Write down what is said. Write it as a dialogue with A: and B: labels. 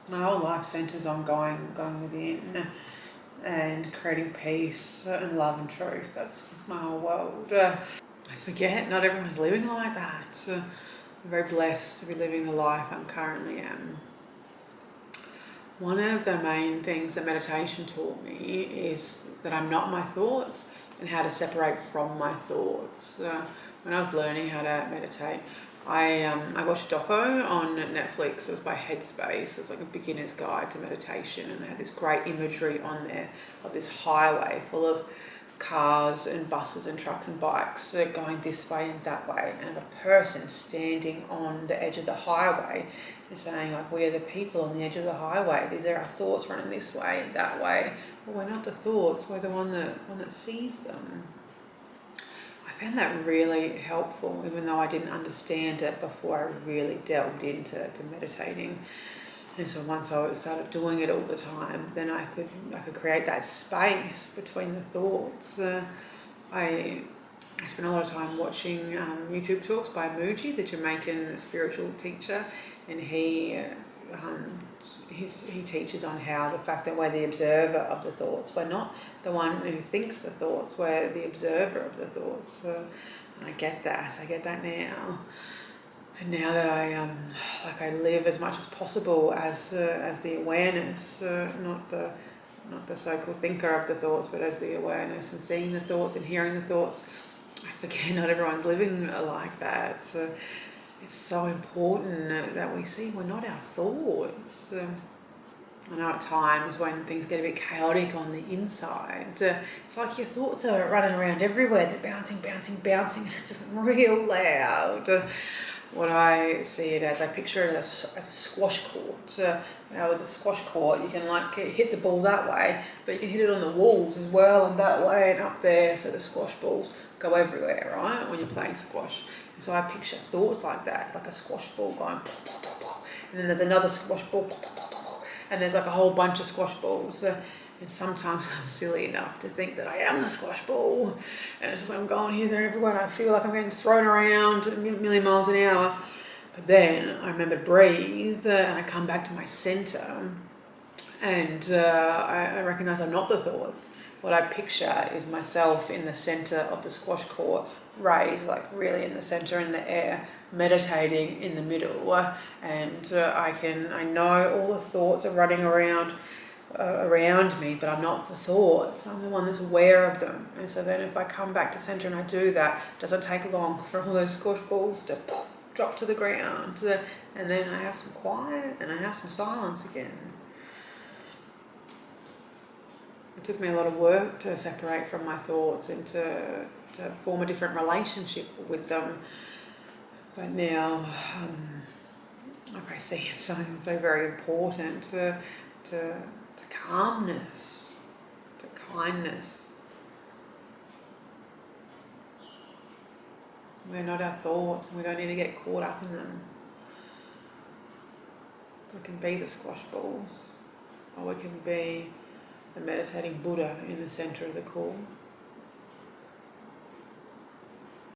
A: My whole life centres on going within and creating peace and love and truth. That's my whole world. I forget not everyone's living like that. I'm very blessed to be living the life I'm currently am. One of the main things that meditation taught me is that I'm not my thoughts and how to separate from my thoughts. When I was learning how to meditate, I watched a doco on Netflix. It was by Headspace. It was like a beginner's guide to meditation, and they had this great imagery on there of this highway full of cars and buses and trucks and bikes going this way and that way, and a person standing on the edge of the highway and saying, like, we are the people on the edge of the highway. These are our thoughts running this way, that way. But we're not the thoughts, we're the one that sees them. I found that really helpful, even though I didn't understand it before I really delved into meditating. And so once I started doing it all the time, then I could create that space between the thoughts. I spent a lot of time watching YouTube talks by Muji, the Jamaican spiritual teacher, and he teaches on how the fact that we're the observer of the thoughts. We're not the one who thinks the thoughts, we're the observer of the thoughts. And I get that now. And now that I live as much as possible as the awareness, not the so-called thinker of the thoughts, but as the awareness, and seeing the thoughts and hearing the thoughts. I forget not everyone's living like that. It's so important that we see we're not our thoughts. I know at times when things get a bit chaotic on the inside, it's like your thoughts are running around everywhere. They're bouncing, and it's real loud. What I see it as, I picture it as a squash court. With a squash court, you can hit the ball that way, but you can hit it on the walls as well, and that way and up there. So the squash balls go everywhere, right? When you're playing squash. And so I picture thoughts like that. It's like a squash ball going, and then there's another squash ball, and there's like a whole bunch of squash balls. And sometimes I'm silly enough to think that I am the squash ball. And it's just like I'm going here, there, everywhere, and I feel like I'm getting thrown around a million miles an hour. But then I remember to breathe, and I come back to my center, and I recognize I'm not the thoughts. What I picture is myself in the center of the squash court, raised, like really in the center in the air, meditating in the middle. And I know all the thoughts are running around me, but I'm not the thoughts. I'm the one that's aware of them. And so then if I come back to center and I do that, it doesn't take long for all those squash balls to drop to the ground, and then I have some quiet and I have some silence again. It took me a lot of work to separate from my thoughts and to form a different relationship with them, but now I see it's so very important to calmness, to kindness. We're not our thoughts, and we don't need to get caught up in them. We can be the squash balls, or we can be the meditating Buddha in the center of the cool.